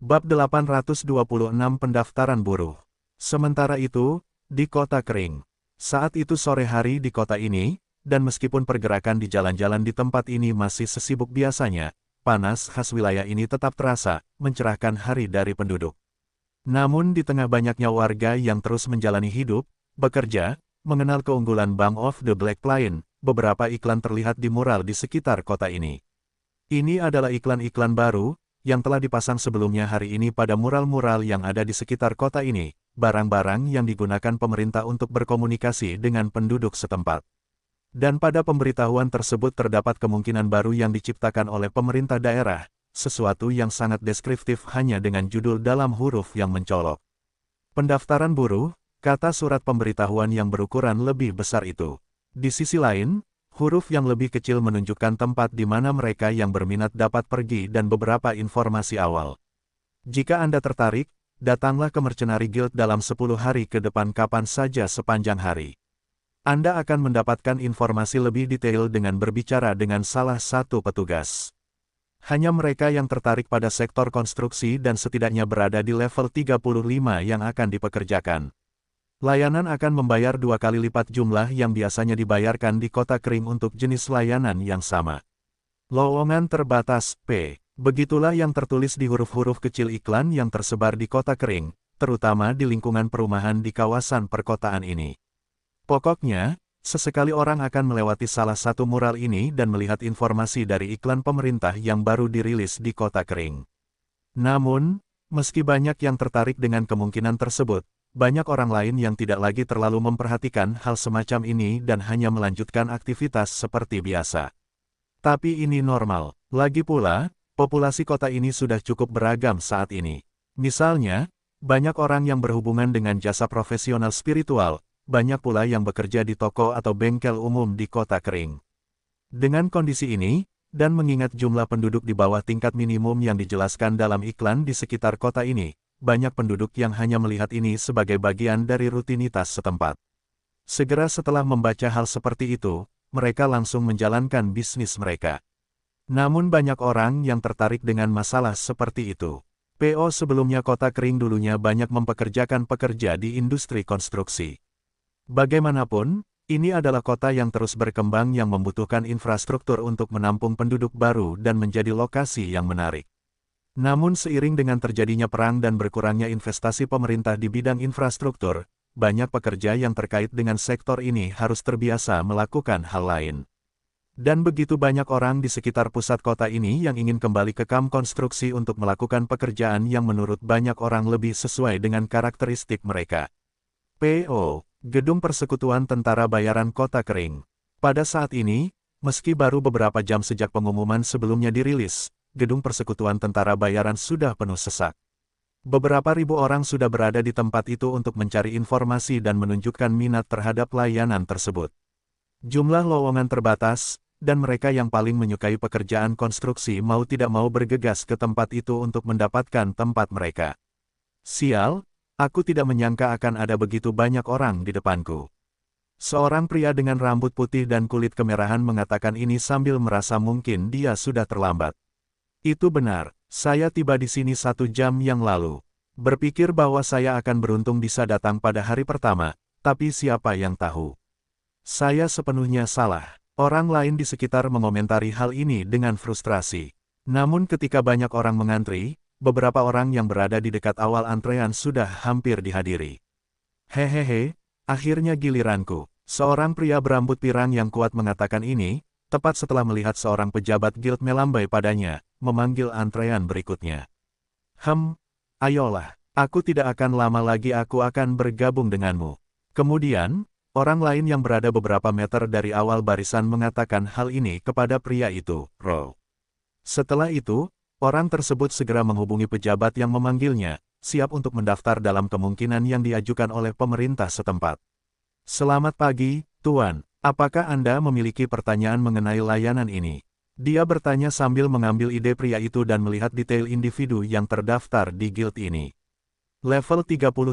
Bab 826 Pendaftaran Buruh. Sementara itu, di kota kering. Saat itu sore hari di kota ini, dan meskipun pergerakan di jalan-jalan di tempat ini masih sesibuk biasanya, panas khas wilayah ini tetap terasa, mencerahkan hari dari penduduk. Namun di tengah banyaknya warga yang terus menjalani hidup, bekerja, mengenal keunggulan Bank of the Black Lion, beberapa iklan terlihat di mural di sekitar kota ini. Ini adalah iklan-iklan baru, yang telah dipasang sebelumnya hari ini pada mural-mural yang ada di sekitar kota ini, barang-barang yang digunakan pemerintah untuk berkomunikasi dengan penduduk setempat. Dan pada pemberitahuan tersebut terdapat kemungkinan baru yang diciptakan oleh pemerintah daerah, sesuatu yang sangat deskriptif hanya dengan judul dalam huruf yang mencolok. Pendaftaran buruh, kata surat pemberitahuan yang berukuran lebih besar itu. Di sisi lain, huruf yang lebih kecil menunjukkan tempat di mana mereka yang berminat dapat pergi dan beberapa informasi awal. Jika Anda tertarik, datanglah ke Mercenary Guild dalam 10 hari ke depan kapan saja sepanjang hari. Anda akan mendapatkan informasi lebih detail dengan berbicara dengan salah satu petugas. Hanya mereka yang tertarik pada sektor konstruksi dan setidaknya berada di level 35 yang akan dipekerjakan. Layanan akan membayar 2 kali lipat jumlah yang biasanya dibayarkan di kota kering untuk jenis layanan yang sama. Lowongan terbatas, P. Begitulah yang tertulis di huruf-huruf kecil iklan yang tersebar di kota kering, terutama di lingkungan perumahan di kawasan perkotaan ini. Pokoknya, sesekali orang akan melewati salah satu mural ini dan melihat informasi dari iklan pemerintah yang baru dirilis di kota kering. Namun, meski banyak yang tertarik dengan kemungkinan tersebut, banyak orang lain yang tidak lagi terlalu memperhatikan hal semacam ini dan hanya melanjutkan aktivitas seperti biasa. Tapi ini normal. Lagi pula, populasi kota ini sudah cukup beragam saat ini. Misalnya, banyak orang yang berhubungan dengan jasa profesional spiritual, banyak pula yang bekerja di toko atau bengkel umum di kota kering. Dengan kondisi ini, dan mengingat jumlah penduduk di bawah tingkat minimum yang dijelaskan dalam iklan di sekitar kota ini, banyak penduduk yang hanya melihat ini sebagai bagian dari rutinitas setempat. Segera setelah membaca hal seperti itu, mereka langsung menjalankan bisnis mereka. Namun banyak orang yang tertarik dengan masalah seperti itu. PO sebelumnya kota kering dulunya banyak mempekerjakan pekerja di industri konstruksi. Bagaimanapun, ini adalah kota yang terus berkembang yang membutuhkan infrastruktur untuk menampung penduduk baru dan menjadi lokasi yang menarik. Namun seiring dengan terjadinya perang dan berkurangnya investasi pemerintah di bidang infrastruktur, banyak pekerja yang terkait dengan sektor ini harus terbiasa melakukan hal lain. Dan begitu banyak orang di sekitar pusat kota ini yang ingin kembali ke kamp konstruksi untuk melakukan pekerjaan yang menurut banyak orang lebih sesuai dengan karakteristik mereka. PO, Gedung Persekutuan Tentara Bayaran Kota Kering. Pada saat ini, meski baru beberapa jam sejak pengumuman sebelumnya dirilis, Gedung Persekutuan Tentara Bayaran sudah penuh sesak. Beberapa ribu orang sudah berada di tempat itu untuk mencari informasi dan menunjukkan minat terhadap layanan tersebut. Jumlah lowongan terbatas, dan mereka yang paling menyukai pekerjaan konstruksi mau tidak mau bergegas ke tempat itu untuk mendapatkan tempat mereka. Sial, aku tidak menyangka akan ada begitu banyak orang di depanku. Seorang pria dengan rambut putih dan kulit kemerahan mengatakan ini sambil merasa mungkin dia sudah terlambat. Itu benar, saya tiba di sini 1 jam yang lalu. Berpikir bahwa saya akan beruntung bisa datang pada hari pertama, tapi siapa yang tahu? Saya sepenuhnya salah. Orang lain di sekitar mengomentari hal ini dengan frustrasi. Namun ketika banyak orang mengantri, beberapa orang yang berada di dekat awal antrean sudah hampir dihadiri. Hehehe, akhirnya giliranku. Seorang pria berambut pirang yang kuat mengatakan ini, tepat setelah melihat seorang pejabat guild melambai padanya, memanggil antrean berikutnya. Ayolah, aku tidak akan lama lagi aku akan bergabung denganmu. Kemudian, orang lain yang berada beberapa meter dari awal barisan mengatakan hal ini kepada pria itu, Row. Setelah itu, orang tersebut segera menghubungi pejabat yang memanggilnya, siap untuk mendaftar dalam kemungkinan yang diajukan oleh pemerintah setempat. Selamat pagi, Tuan. Apakah Anda memiliki pertanyaan mengenai layanan ini? Dia bertanya sambil mengambil ide pria itu dan melihat detail individu yang terdaftar di guild ini. Level 37,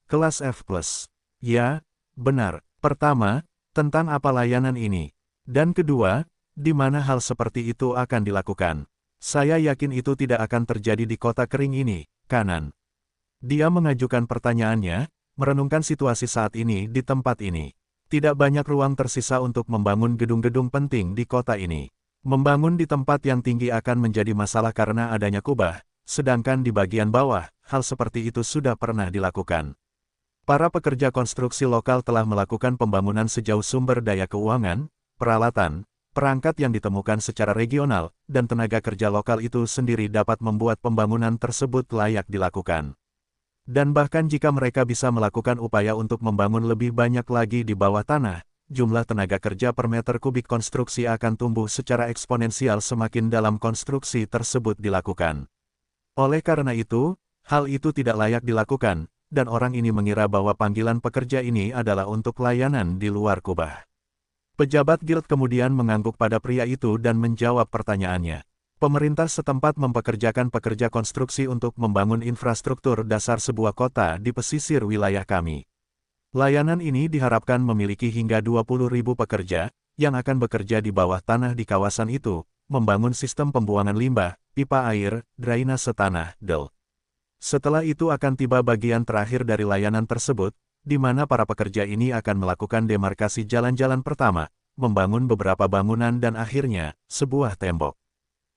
kelas F+. Ya, benar. Pertama, tentang apa layanan ini? Dan kedua, di mana hal seperti itu akan dilakukan? Saya yakin itu tidak akan terjadi di kota kering ini, kanan. Dia mengajukan pertanyaannya, merenungkan situasi saat ini di tempat ini. Tidak banyak ruang tersisa untuk membangun gedung-gedung penting di kota ini. Membangun di tempat yang tinggi akan menjadi masalah karena adanya kubah, sedangkan di bagian bawah, hal seperti itu sudah pernah dilakukan. Para pekerja konstruksi lokal telah melakukan pembangunan sejauh sumber daya keuangan, peralatan, perangkat yang ditemukan secara regional, dan tenaga kerja lokal itu sendiri dapat membuat pembangunan tersebut layak dilakukan. Dan bahkan jika mereka bisa melakukan upaya untuk membangun lebih banyak lagi di bawah tanah, jumlah tenaga kerja per meter kubik konstruksi akan tumbuh secara eksponensial semakin dalam konstruksi tersebut dilakukan. Oleh karena itu, hal itu tidak layak dilakukan, dan orang ini mengira bahwa panggilan pekerja ini adalah untuk layanan di luar kubah. Pejabat guild kemudian mengangguk pada pria itu dan menjawab pertanyaannya. Pemerintah setempat mempekerjakan pekerja konstruksi untuk membangun infrastruktur dasar sebuah kota di pesisir wilayah kami. Layanan ini diharapkan memiliki hingga 20.000 pekerja, yang akan bekerja di bawah tanah di kawasan itu, membangun sistem pembuangan limbah, pipa air, drainase tanah, DEL. Setelah itu akan tiba bagian terakhir dari layanan tersebut, di mana para pekerja ini akan melakukan demarkasi jalan-jalan pertama, membangun beberapa bangunan dan akhirnya, sebuah tembok.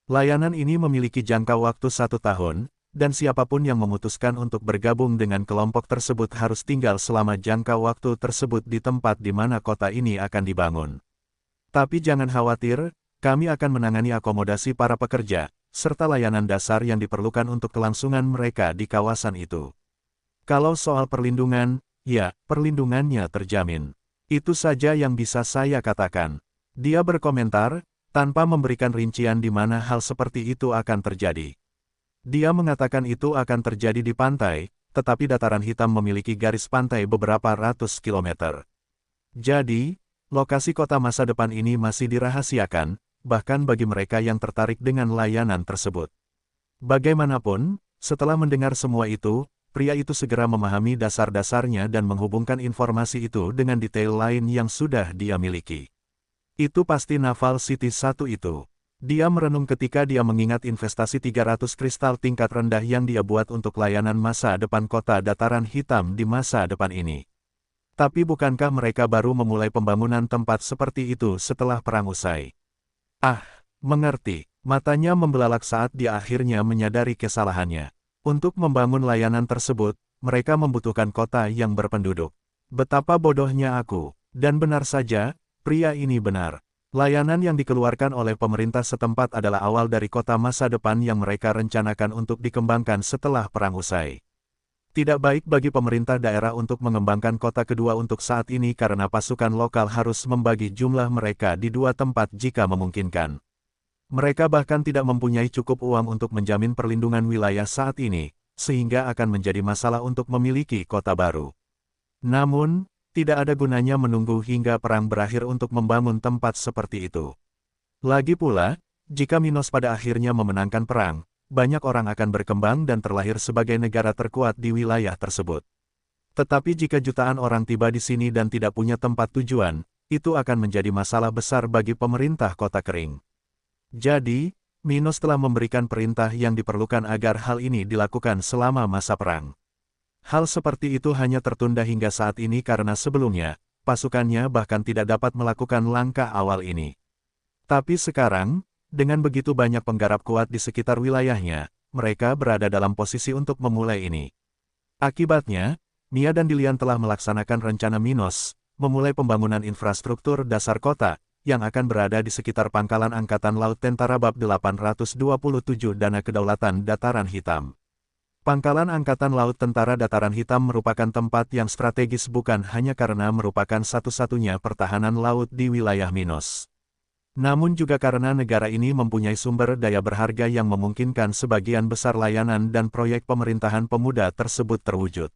Layanan ini memiliki jangka waktu 1 tahun, dan siapapun yang memutuskan untuk bergabung dengan kelompok tersebut harus tinggal selama jangka waktu tersebut di tempat di mana kota ini akan dibangun. Tapi jangan khawatir, kami akan menangani akomodasi para pekerja, serta layanan dasar yang diperlukan untuk kelangsungan mereka di kawasan itu. Kalau soal perlindungan, ya, perlindungannya terjamin. Itu saja yang bisa saya katakan. Dia berkomentar, tanpa memberikan rincian di mana hal seperti itu akan terjadi. Dia mengatakan itu akan terjadi di pantai, tetapi dataran hitam memiliki garis pantai beberapa ratus kilometer. Jadi, lokasi kota masa depan ini masih dirahasiakan, bahkan bagi mereka yang tertarik dengan layanan tersebut. Bagaimanapun, setelah mendengar semua itu, pria itu segera memahami dasar-dasarnya dan menghubungkan informasi itu dengan detail lain yang sudah dia miliki. Itu pasti Naval City 1 itu. Dia merenung ketika dia mengingat investasi 300 kristal tingkat rendah yang dia buat untuk layanan masa depan kota dataran hitam di masa depan ini. Tapi bukankah mereka baru memulai pembangunan tempat seperti itu setelah perang usai? Ah, mengerti. Matanya membelalak saat dia akhirnya menyadari kesalahannya. Untuk membangun layanan tersebut, mereka membutuhkan kota yang berpenduduk. Betapa bodohnya aku. Dan benar saja, pria ini benar. Layanan yang dikeluarkan oleh pemerintah setempat adalah awal dari kota masa depan yang mereka rencanakan untuk dikembangkan setelah perang usai. Tidak baik bagi pemerintah daerah untuk mengembangkan kota kedua untuk saat ini karena pasukan lokal harus membagi jumlah mereka di 2 tempat jika memungkinkan. Mereka bahkan tidak mempunyai cukup uang untuk menjamin perlindungan wilayah saat ini, sehingga akan menjadi masalah untuk memiliki kota baru. Namun, tidak ada gunanya menunggu hingga perang berakhir untuk membangun tempat seperti itu. Lagi pula, jika Minos pada akhirnya memenangkan perang, banyak orang akan berkembang dan terlahir sebagai negara terkuat di wilayah tersebut. Tetapi jika jutaan orang tiba di sini dan tidak punya tempat tujuan, itu akan menjadi masalah besar bagi pemerintah kota kering. Jadi, Minos telah memberikan perintah yang diperlukan agar hal ini dilakukan selama masa perang. Hal seperti itu hanya tertunda hingga saat ini karena sebelumnya, pasukannya bahkan tidak dapat melakukan langkah awal ini. Tapi sekarang, dengan begitu banyak penggarap kuat di sekitar wilayahnya, mereka berada dalam posisi untuk memulai ini. Akibatnya, Mia dan Dilian telah melaksanakan rencana Minos, memulai pembangunan infrastruktur dasar kota, yang akan berada di sekitar pangkalan Angkatan Laut Tentara Bab 827 Dana Kedaulatan Dataran Hitam. Pangkalan Angkatan Laut Tentara Dataran Hitam merupakan tempat yang strategis bukan hanya karena merupakan satu-satunya pertahanan laut di wilayah Minos. Namun juga karena negara ini mempunyai sumber daya berharga yang memungkinkan sebagian besar layanan dan proyek pemerintahan pemuda tersebut terwujud.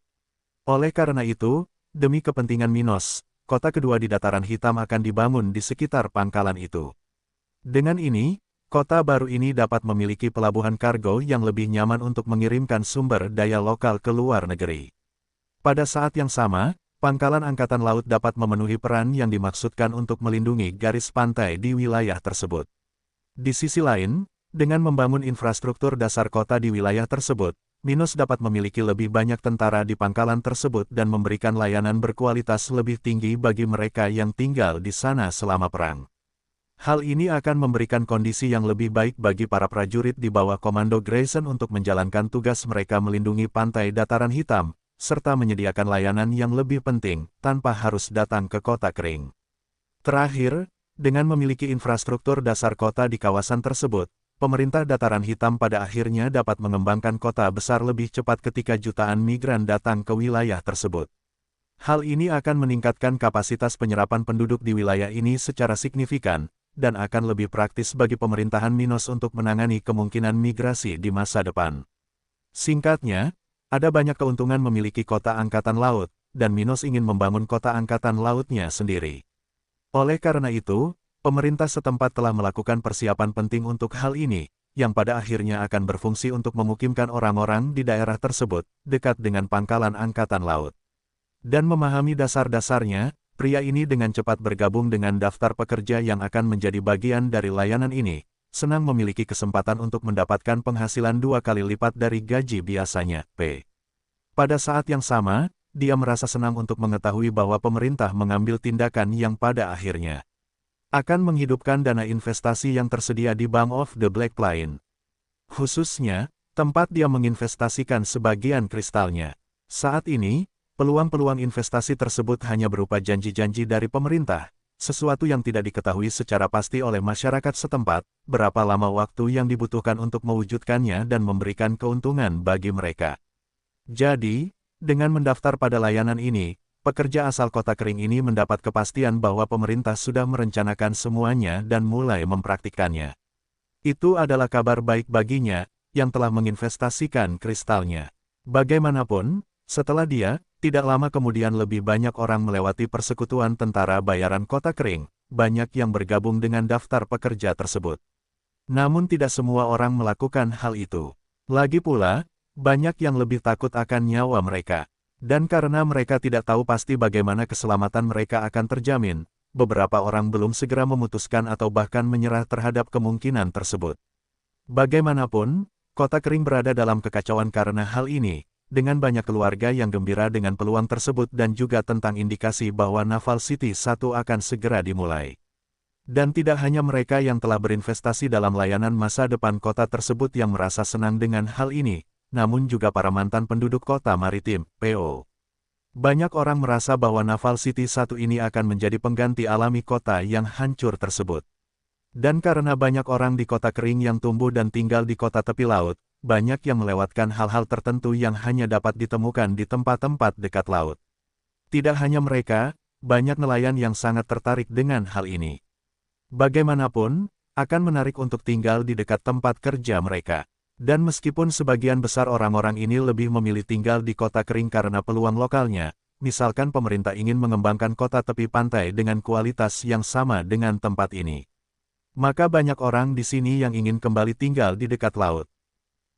Oleh karena itu, demi kepentingan Minos, kota kedua di Dataran Hitam akan dibangun di sekitar pangkalan itu. Dengan ini, kota baru ini dapat memiliki pelabuhan kargo yang lebih nyaman untuk mengirimkan sumber daya lokal ke luar negeri. Pada saat yang sama, Pangkalan Angkatan Laut dapat memenuhi peran yang dimaksudkan untuk melindungi garis pantai di wilayah tersebut. Di sisi lain, Dengan membangun infrastruktur dasar kota di wilayah tersebut, Minos dapat memiliki lebih banyak tentara di pangkalan tersebut dan memberikan layanan berkualitas lebih tinggi bagi mereka yang tinggal di sana selama perang. Hal ini akan memberikan kondisi yang lebih baik bagi para prajurit di bawah komando Grayson untuk menjalankan tugas mereka melindungi pantai dataran hitam, serta menyediakan layanan yang lebih penting, tanpa harus datang ke kota kering. Terakhir, dengan memiliki infrastruktur dasar kota di kawasan tersebut, pemerintah dataran hitam pada akhirnya dapat mengembangkan kota besar lebih cepat ketika jutaan migran datang ke wilayah tersebut. Hal ini akan meningkatkan kapasitas penyerapan penduduk di wilayah ini secara signifikan, dan akan lebih praktis bagi pemerintahan Minos untuk menangani kemungkinan migrasi di masa depan. Singkatnya, ada banyak keuntungan memiliki kota angkatan laut, dan Minos ingin membangun kota angkatan lautnya sendiri. Oleh karena itu, pemerintah setempat telah melakukan persiapan penting untuk hal ini, yang pada akhirnya akan berfungsi untuk memukimkan orang-orang di daerah tersebut, dekat dengan pangkalan angkatan laut. Dan memahami dasar-dasarnya, pria ini dengan cepat bergabung dengan daftar pekerja yang akan menjadi bagian dari layanan ini, senang memiliki kesempatan untuk mendapatkan penghasilan 2 kali lipat dari gaji biasanya, P. Pada saat yang sama, dia merasa senang untuk mengetahui bahwa pemerintah mengambil tindakan yang pada akhirnya akan menghidupkan dana investasi yang tersedia di Bank of the Black Plain. Khususnya, tempat dia menginvestasikan sebagian kristalnya. Saat ini, peluang-peluang investasi tersebut hanya berupa janji-janji dari pemerintah, sesuatu yang tidak diketahui secara pasti oleh masyarakat setempat, berapa lama waktu yang dibutuhkan untuk mewujudkannya dan memberikan keuntungan bagi mereka. Jadi, dengan mendaftar pada layanan ini, pekerja asal kota kering ini mendapat kepastian bahwa pemerintah sudah merencanakan semuanya dan mulai mempraktikkannya. Itu adalah kabar baik baginya, yang telah menginvestasikan kristalnya. Bagaimanapun, setelah dia, tidak lama kemudian lebih banyak orang melewati persekutuan tentara bayaran kota kering, banyak yang bergabung dengan daftar pekerja tersebut. Namun tidak semua orang melakukan hal itu. Lagi pula, banyak yang lebih takut akan nyawa mereka. Dan karena mereka tidak tahu pasti bagaimana keselamatan mereka akan terjamin, beberapa orang belum segera memutuskan atau bahkan menyerah terhadap kemungkinan tersebut. Bagaimanapun, kota kering berada dalam kekacauan karena hal ini, dengan banyak keluarga yang gembira dengan peluang tersebut dan juga tentang indikasi bahwa Naval City 1 akan segera dimulai. Dan tidak hanya mereka yang telah berinvestasi dalam layanan masa depan kota tersebut yang merasa senang dengan hal ini, namun juga para mantan penduduk kota maritim, PO. Banyak orang merasa bahwa Naval City 1 ini akan menjadi pengganti alami kota yang hancur tersebut. Dan karena banyak orang di kota kering yang tumbuh dan tinggal di kota tepi laut, banyak yang melewatkan hal-hal tertentu yang hanya dapat ditemukan di tempat-tempat dekat laut. Tidak hanya mereka, banyak nelayan yang sangat tertarik dengan hal ini. Bagaimanapun, akan menarik untuk tinggal di dekat tempat kerja mereka. Dan meskipun sebagian besar orang-orang ini lebih memilih tinggal di kota kering karena peluang lokalnya, misalkan pemerintah ingin mengembangkan kota tepi pantai dengan kualitas yang sama dengan tempat ini, maka banyak orang di sini yang ingin kembali tinggal di dekat laut.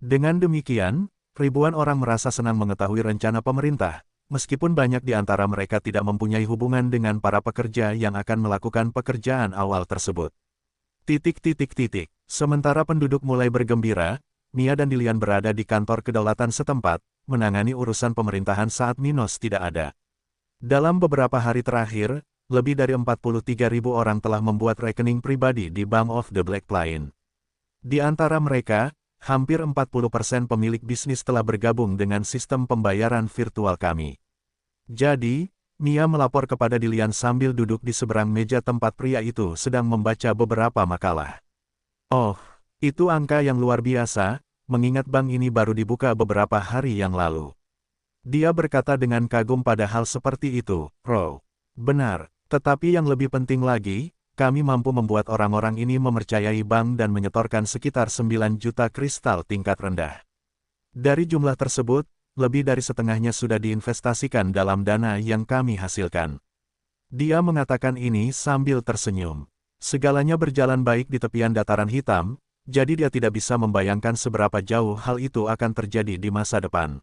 Dengan demikian, ribuan orang merasa senang mengetahui rencana pemerintah, meskipun banyak di antara mereka tidak mempunyai hubungan dengan para pekerja yang akan melakukan pekerjaan awal tersebut. Sementara penduduk mulai bergembira, Mia dan Dilian berada di kantor kedaulatan setempat, menangani urusan pemerintahan saat Minos tidak ada. Dalam beberapa hari terakhir, lebih dari 43.000 orang telah membuat rekening pribadi di Bank of the Black Plain. Di antara mereka, hampir 40% pemilik bisnis telah bergabung dengan sistem pembayaran virtual kami. Jadi, Mia melapor kepada Dilian sambil duduk di seberang meja tempat pria itu sedang membaca beberapa makalah. Oh, itu angka yang luar biasa, mengingat bank ini baru dibuka beberapa hari yang lalu. Dia berkata dengan kagum pada hal seperti itu, Row. Benar, tetapi yang lebih penting lagi, kami mampu membuat orang-orang ini mempercayai bank dan menyetorkan sekitar 9 juta kristal tingkat rendah. Dari jumlah tersebut, lebih dari setengahnya sudah diinvestasikan dalam dana yang kami hasilkan. Dia mengatakan ini sambil tersenyum. Segalanya berjalan baik di tepian dataran hitam, jadi dia tidak bisa membayangkan seberapa jauh hal itu akan terjadi di masa depan.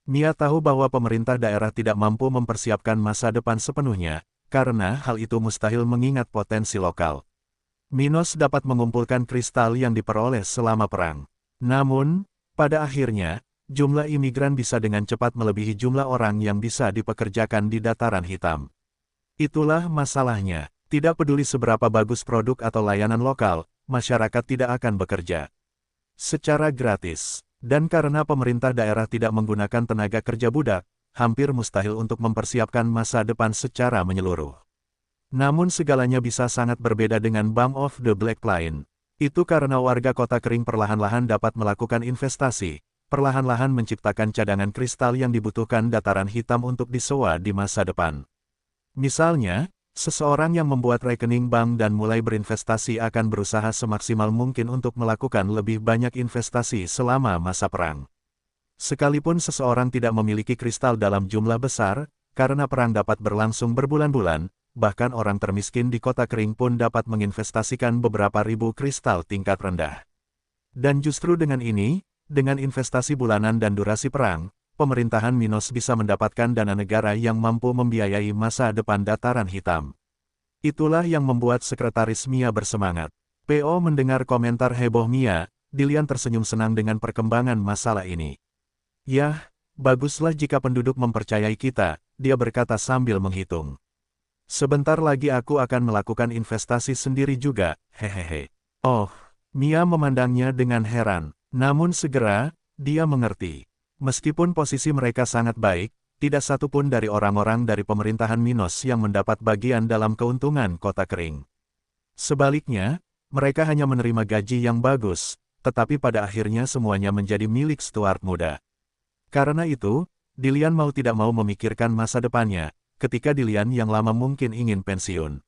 Mia tahu bahwa pemerintah daerah tidak mampu mempersiapkan masa depan sepenuhnya, karena hal itu mustahil mengingat potensi lokal. Minos dapat mengumpulkan kristal yang diperoleh selama perang. Namun, pada akhirnya, jumlah imigran bisa dengan cepat melebihi jumlah orang yang bisa dipekerjakan di dataran hitam. Itulah masalahnya. Tidak peduli seberapa bagus produk atau layanan lokal, masyarakat tidak akan bekerja secara gratis. Dan karena pemerintah daerah tidak menggunakan tenaga kerja budak, hampir mustahil untuk mempersiapkan masa depan secara menyeluruh. Namun segalanya bisa sangat berbeda dengan Bank of the Black Plain. Itu karena warga kota kering perlahan-lahan dapat melakukan investasi, perlahan-lahan menciptakan cadangan kristal yang dibutuhkan dataran hitam untuk disewa di masa depan. Misalnya, seseorang yang membuat rekening bank dan mulai berinvestasi akan berusaha semaksimal mungkin untuk melakukan lebih banyak investasi selama masa perang. Sekalipun seseorang tidak memiliki kristal dalam jumlah besar, karena perang dapat berlangsung berbulan-bulan, bahkan orang termiskin di kota kering pun dapat menginvestasikan beberapa ribu kristal tingkat rendah. Dan justru dengan ini, dengan investasi bulanan dan durasi perang, pemerintahan Minos bisa mendapatkan dana negara yang mampu membiayai masa depan dataran hitam. Itulah yang membuat sekretaris Mia bersemangat. PO mendengar komentar heboh Mia, Dilian tersenyum senang dengan perkembangan masalah ini. Yah, baguslah jika penduduk mempercayai kita, dia berkata sambil menghitung. Sebentar lagi aku akan melakukan investasi sendiri juga, hehehe. Oh, Mia memandangnya dengan heran, namun segera, dia mengerti. Meskipun posisi mereka sangat baik, tidak satu pun dari orang-orang dari pemerintahan Minos yang mendapat bagian dalam keuntungan kota kering. Sebaliknya, mereka hanya menerima gaji yang bagus, tetapi pada akhirnya semuanya menjadi milik Stuart muda. Karena itu, Dilian mau tidak mau memikirkan masa depannya, ketika Dilian yang lama mungkin ingin pensiun.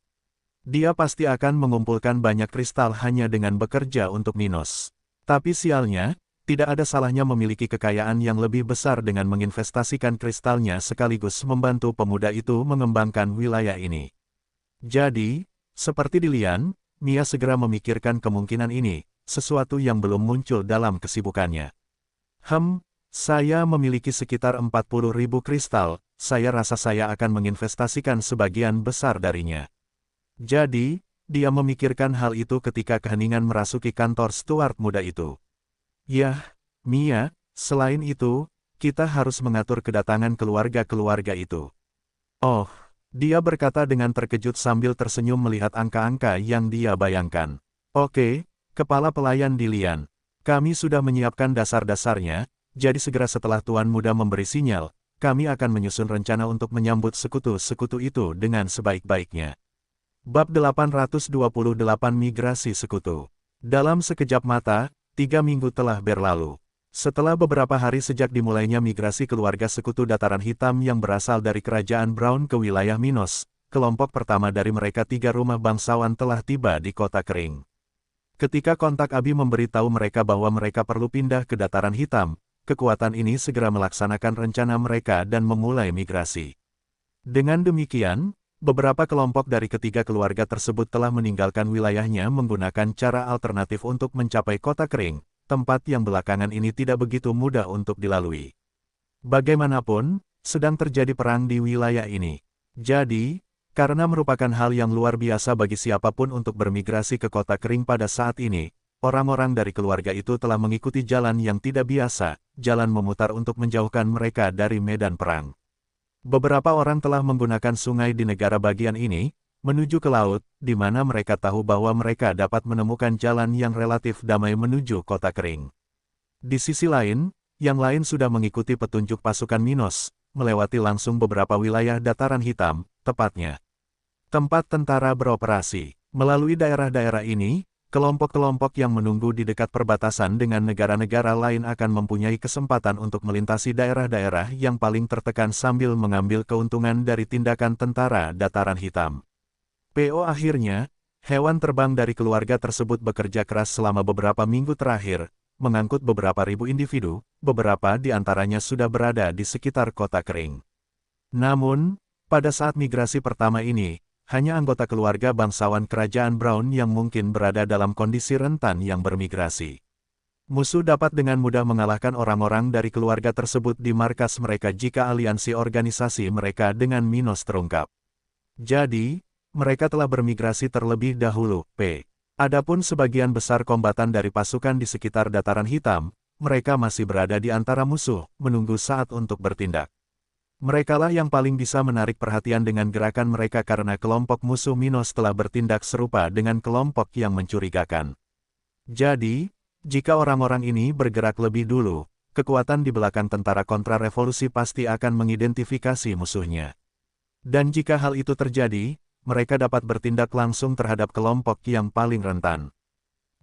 Dia pasti akan mengumpulkan banyak kristal hanya dengan bekerja untuk Minos. Tapi sialnya, tidak ada salahnya memiliki kekayaan yang lebih besar dengan menginvestasikan kristalnya sekaligus membantu pemuda itu mengembangkan wilayah ini. Jadi, seperti Dilian, Mia segera memikirkan kemungkinan ini, sesuatu yang belum muncul dalam kesibukannya. Saya memiliki sekitar 40.000 kristal, saya rasa saya akan menginvestasikan sebagian besar darinya. Jadi, dia memikirkan hal itu ketika keheningan merasuki kantor Stuart muda itu. Yah, Mia, selain itu, kita harus mengatur kedatangan keluarga-keluarga itu. Oh, dia berkata dengan terkejut sambil tersenyum melihat angka-angka yang dia bayangkan. Oke, kepala pelayan Dilian. Kami sudah menyiapkan dasar-dasarnya, jadi segera setelah Tuan Muda memberi sinyal, kami akan menyusun rencana untuk menyambut sekutu-sekutu itu dengan sebaik-baiknya. Bab 828 Migrasi Sekutu. Dalam sekejap mata, 3 minggu telah berlalu. Setelah beberapa hari sejak dimulainya migrasi keluarga sekutu dataran hitam yang berasal dari kerajaan Brown ke wilayah Minos, kelompok pertama dari mereka 3 rumah bangsawan telah tiba di kota kering. Ketika kontak Abi memberitahu mereka bahwa mereka perlu pindah ke dataran hitam, kekuatan ini segera melaksanakan rencana mereka dan memulai migrasi. Dengan demikian, beberapa kelompok dari ketiga keluarga tersebut telah meninggalkan wilayahnya menggunakan cara alternatif untuk mencapai kota kering, tempat yang belakangan ini tidak begitu mudah untuk dilalui. Bagaimanapun, sedang terjadi perang di wilayah ini. Jadi, karena merupakan hal yang luar biasa bagi siapapun untuk bermigrasi ke kota kering pada saat ini, orang-orang dari keluarga itu telah mengikuti jalan yang tidak biasa, jalan memutar untuk menjauhkan mereka dari medan perang. Beberapa orang telah menggunakan sungai di negara bagian ini, menuju ke laut, di mana mereka tahu bahwa mereka dapat menemukan jalan yang relatif damai menuju kota kering. Di sisi lain, yang lain sudah mengikuti petunjuk pasukan Minos, melewati langsung beberapa wilayah dataran hitam, tepatnya tempat tentara beroperasi. Melalui daerah-daerah ini, kelompok-kelompok yang menunggu di dekat perbatasan dengan negara-negara lain akan mempunyai kesempatan untuk melintasi daerah-daerah yang paling tertekan sambil mengambil keuntungan dari tindakan tentara dataran hitam. PO akhirnya, hewan terbang dari keluarga tersebut bekerja keras selama beberapa minggu terakhir, mengangkut beberapa ribu individu, beberapa di antaranya sudah berada di sekitar kota kering. Namun, pada saat migrasi pertama ini, hanya anggota keluarga bangsawan kerajaan Brown yang mungkin berada dalam kondisi rentan yang bermigrasi. Musuh dapat dengan mudah mengalahkan orang-orang dari keluarga tersebut di markas mereka jika aliansi organisasi mereka dengan Minos terungkap. Jadi, mereka telah bermigrasi terlebih dahulu, Adapun sebagian besar kombatan dari pasukan di sekitar dataran hitam, mereka masih berada di antara musuh, menunggu saat untuk bertindak. Merekalah yang paling bisa menarik perhatian dengan gerakan mereka karena kelompok musuh Minos telah bertindak serupa dengan kelompok yang mencurigakan. Jadi, jika orang-orang ini bergerak lebih dulu, kekuatan di belakang tentara kontrarevolusi pasti akan mengidentifikasi musuhnya. Dan jika hal itu terjadi, mereka dapat bertindak langsung terhadap kelompok yang paling rentan.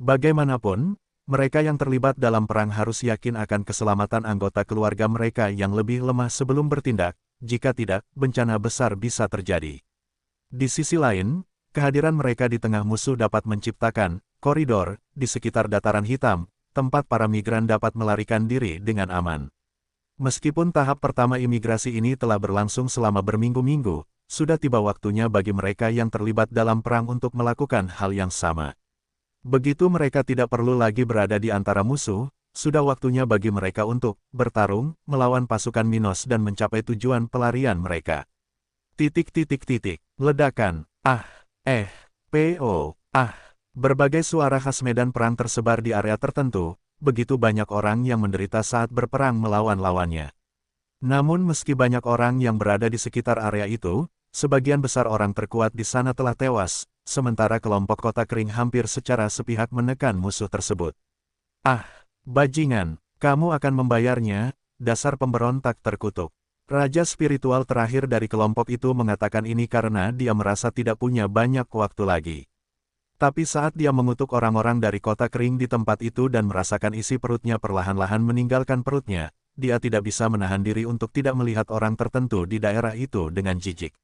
Bagaimanapun, mereka yang terlibat dalam perang harus yakin akan keselamatan anggota keluarga mereka yang lebih lemah sebelum bertindak, jika tidak, bencana besar bisa terjadi. Di sisi lain, kehadiran mereka di tengah musuh dapat menciptakan koridor di sekitar dataran hitam, tempat para migran dapat melarikan diri dengan aman. Meskipun tahap pertama imigrasi ini telah berlangsung selama berminggu-minggu, sudah tiba waktunya bagi mereka yang terlibat dalam perang untuk melakukan hal yang sama. Begitu mereka tidak perlu lagi berada di antara musuh, sudah waktunya bagi mereka untuk bertarung, melawan pasukan Minos dan mencapai tujuan pelarian mereka. Ledakan, Berbagai suara khas medan perang tersebar di area tertentu, begitu banyak orang yang menderita saat berperang melawan lawannya. Namun meski banyak orang yang berada di sekitar area itu, sebagian besar orang terkuat di sana telah tewas, sementara kelompok kota kering hampir secara sepihak menekan musuh tersebut. Bajingan, kamu akan membayarnya, dasar pemberontak terkutuk. Raja spiritual terakhir dari kelompok itu mengatakan ini karena dia merasa tidak punya banyak waktu lagi. Tapi saat dia mengutuk orang-orang dari kota kering di tempat itu dan merasakan isi perutnya perlahan-lahan meninggalkan perutnya, dia tidak bisa menahan diri untuk tidak melihat orang tertentu di daerah itu dengan jijik.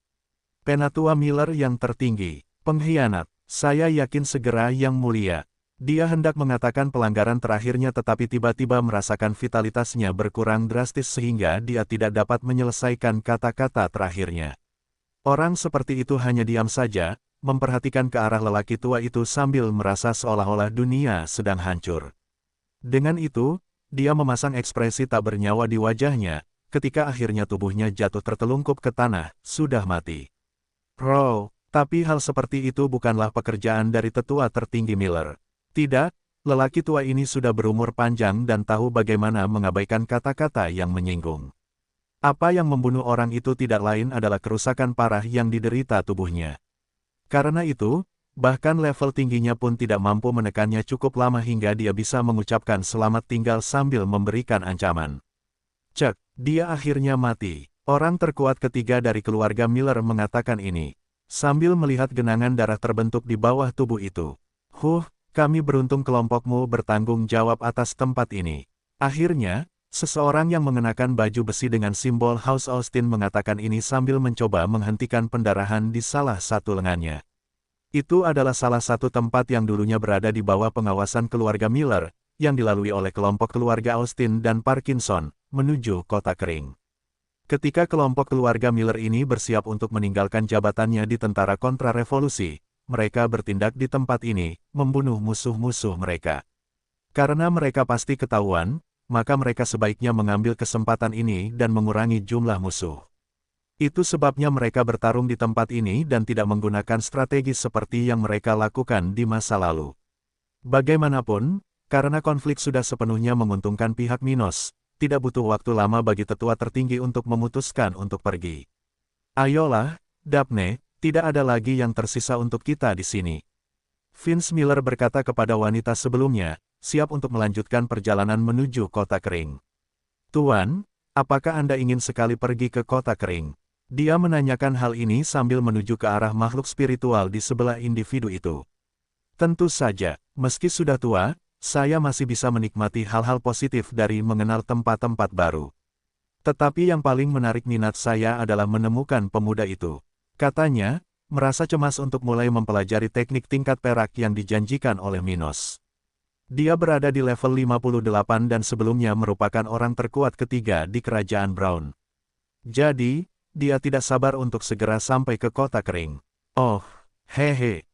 Penatua Miller yang tertinggi, pengkhianat, saya yakin segera yang mulia. Dia hendak mengatakan pelanggaran terakhirnya tetapi tiba-tiba merasakan vitalitasnya berkurang drastis sehingga dia tidak dapat menyelesaikan kata-kata terakhirnya. Orang seperti itu hanya diam saja, memperhatikan ke arah lelaki tua itu sambil merasa seolah-olah dunia sedang hancur. Dengan itu, dia memasang ekspresi tak bernyawa di wajahnya, ketika akhirnya tubuhnya jatuh tertelungkup ke tanah, sudah mati. Tapi hal seperti itu bukanlah pekerjaan dari tetua tertinggi Miller. Tidak, lelaki tua ini sudah berumur panjang dan tahu bagaimana mengabaikan kata-kata yang menyinggung. Apa yang membunuh orang itu tidak lain adalah kerusakan parah yang diderita tubuhnya. Karena itu, bahkan level tingginya pun tidak mampu menekannya cukup lama hingga dia bisa mengucapkan selamat tinggal sambil memberikan ancaman. Cek, dia akhirnya mati. Orang terkuat ketiga dari keluarga Miller mengatakan ini, sambil melihat genangan darah terbentuk di bawah tubuh itu. Kami beruntung kelompokmu bertanggung jawab atas tempat ini. Akhirnya, seseorang yang mengenakan baju besi dengan simbol House Austin mengatakan ini sambil mencoba menghentikan pendarahan di salah satu lengannya. Itu adalah salah satu tempat yang dulunya berada di bawah pengawasan keluarga Miller, yang dilalui oleh kelompok keluarga Austin dan Parkinson, menuju kota kering. Ketika kelompok keluarga Miller ini bersiap untuk meninggalkan jabatannya di tentara kontrarevolusi, mereka bertindak di tempat ini, membunuh musuh-musuh mereka. Karena mereka pasti ketahuan, maka mereka sebaiknya mengambil kesempatan ini dan mengurangi jumlah musuh. Itu sebabnya mereka bertarung di tempat ini dan tidak menggunakan strategi seperti yang mereka lakukan di masa lalu. Bagaimanapun, karena konflik sudah sepenuhnya menguntungkan pihak Minos, tidak butuh waktu lama bagi tetua tertinggi untuk memutuskan untuk pergi. Ayolah, Daphne, tidak ada lagi yang tersisa untuk kita di sini. Vince Miller berkata kepada wanita sebelumnya, siap untuk melanjutkan perjalanan menuju kota kering. Tuan, apakah Anda ingin sekali pergi ke kota kering? Dia menanyakan hal ini sambil menuju ke arah makhluk spiritual di sebelah individu itu. Tentu saja, meski sudah tua, saya masih bisa menikmati hal-hal positif dari mengenal tempat-tempat baru. Tetapi yang paling menarik minat saya adalah menemukan pemuda itu. Katanya, merasa cemas untuk mulai mempelajari teknik tingkat perak yang dijanjikan oleh Minos. Dia berada di level 58 dan sebelumnya merupakan orang terkuat ketiga di kerajaan Brown. Jadi, dia tidak sabar untuk segera sampai ke kota kering.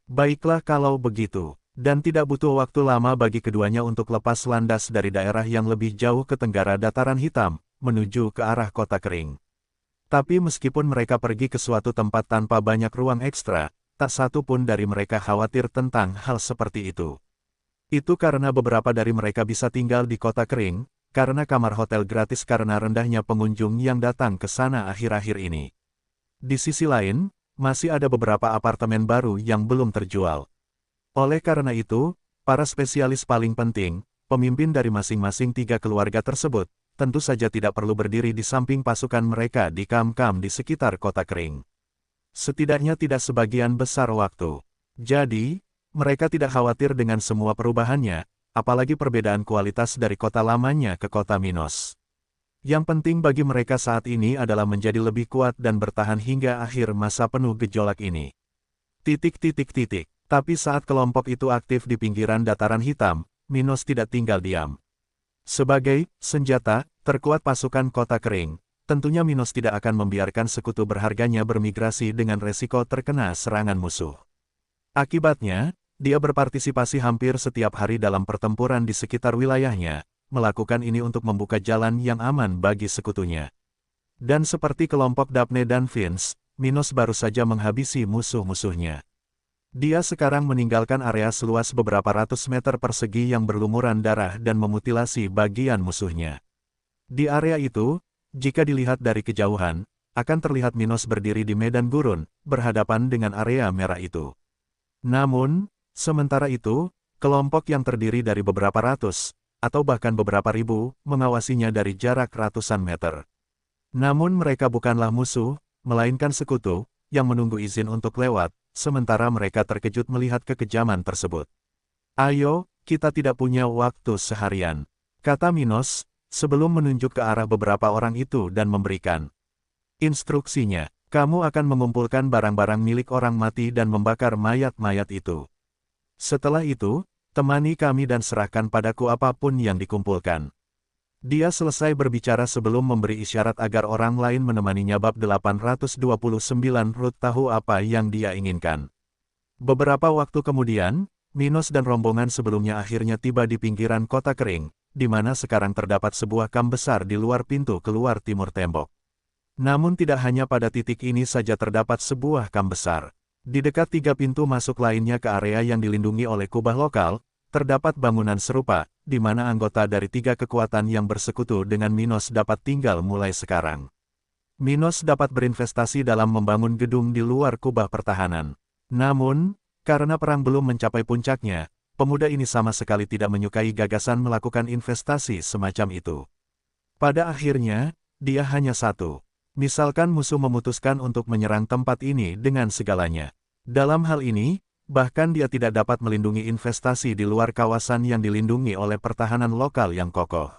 Baiklah kalau begitu. Dan tidak butuh waktu lama bagi keduanya untuk lepas landas dari daerah yang lebih jauh ke tenggara dataran hitam, menuju ke arah kota kering. Tapi meskipun mereka pergi ke suatu tempat tanpa banyak ruang ekstra, tak satu pun dari mereka khawatir tentang hal seperti itu. Itu karena beberapa dari mereka bisa tinggal di kota kering, karena kamar hotel gratis karena rendahnya pengunjung yang datang ke sana akhir-akhir ini. Di sisi lain, masih ada beberapa apartemen baru yang belum terjual. Oleh karena itu, para spesialis paling penting, pemimpin dari masing-masing 3 keluarga tersebut, tentu saja tidak perlu berdiri di samping pasukan mereka di kam-kam di sekitar kota kering. Setidaknya tidak sebagian besar waktu. Jadi, mereka tidak khawatir dengan semua perubahannya, apalagi perbedaan kualitas dari kota lamanya ke kota Minos. Yang penting bagi mereka saat ini adalah menjadi lebih kuat dan bertahan hingga akhir masa penuh gejolak ini. Tapi saat kelompok itu aktif di pinggiran dataran hitam, Minos tidak tinggal diam. Sebagai senjata terkuat pasukan kota kering, tentunya Minos tidak akan membiarkan sekutu berharganya bermigrasi dengan resiko terkena serangan musuh. Akibatnya, dia berpartisipasi hampir setiap hari dalam pertempuran di sekitar wilayahnya, melakukan ini untuk membuka jalan yang aman bagi sekutunya. Dan seperti kelompok Daphne dan Vince, Minos baru saja menghabisi musuh-musuhnya. Dia sekarang meninggalkan area seluas beberapa ratus meter persegi yang berlumuran darah dan memutilasi bagian musuhnya. Di area itu, jika dilihat dari kejauhan, akan terlihat Minos berdiri di medan gurun, berhadapan dengan area merah itu. Namun, sementara itu, kelompok yang terdiri dari beberapa ratus, atau bahkan beberapa ribu, mengawasinya dari jarak ratusan meter. Namun mereka bukanlah musuh, melainkan sekutu, yang menunggu izin untuk lewat, sementara mereka terkejut melihat kekejaman tersebut. "Ayo, kita tidak punya waktu seharian," kata Minos, sebelum menunjuk ke arah beberapa orang itu dan memberikan instruksinya. "Kamu akan mengumpulkan barang-barang milik orang mati dan membakar mayat-mayat itu. Setelah itu, temani kami dan serahkan padaku apapun yang dikumpulkan." Dia selesai berbicara sebelum memberi isyarat agar orang lain menemaninya. Bab 829 Ruth tahu apa yang dia inginkan. Beberapa waktu kemudian, Minos dan rombongan sebelumnya akhirnya tiba di pinggiran kota kering, di mana sekarang terdapat sebuah kam besar di luar pintu keluar timur tembok. Namun tidak hanya pada titik ini saja terdapat sebuah kam besar. Di dekat 3 pintu masuk lainnya ke area yang dilindungi oleh kubah lokal, terdapat bangunan serupa, di mana anggota dari 3 kekuatan yang bersekutu dengan Minos dapat tinggal mulai sekarang. Minos dapat berinvestasi dalam membangun gedung di luar kubah pertahanan. Namun, karena perang belum mencapai puncaknya, pemuda ini sama sekali tidak menyukai gagasan melakukan investasi semacam itu. Pada akhirnya, dia hanya satu. Misalkan musuh memutuskan untuk menyerang tempat ini dengan segalanya. Dalam hal ini, bahkan dia tidak dapat melindungi investasi di luar kawasan yang dilindungi oleh pertahanan lokal yang kokoh.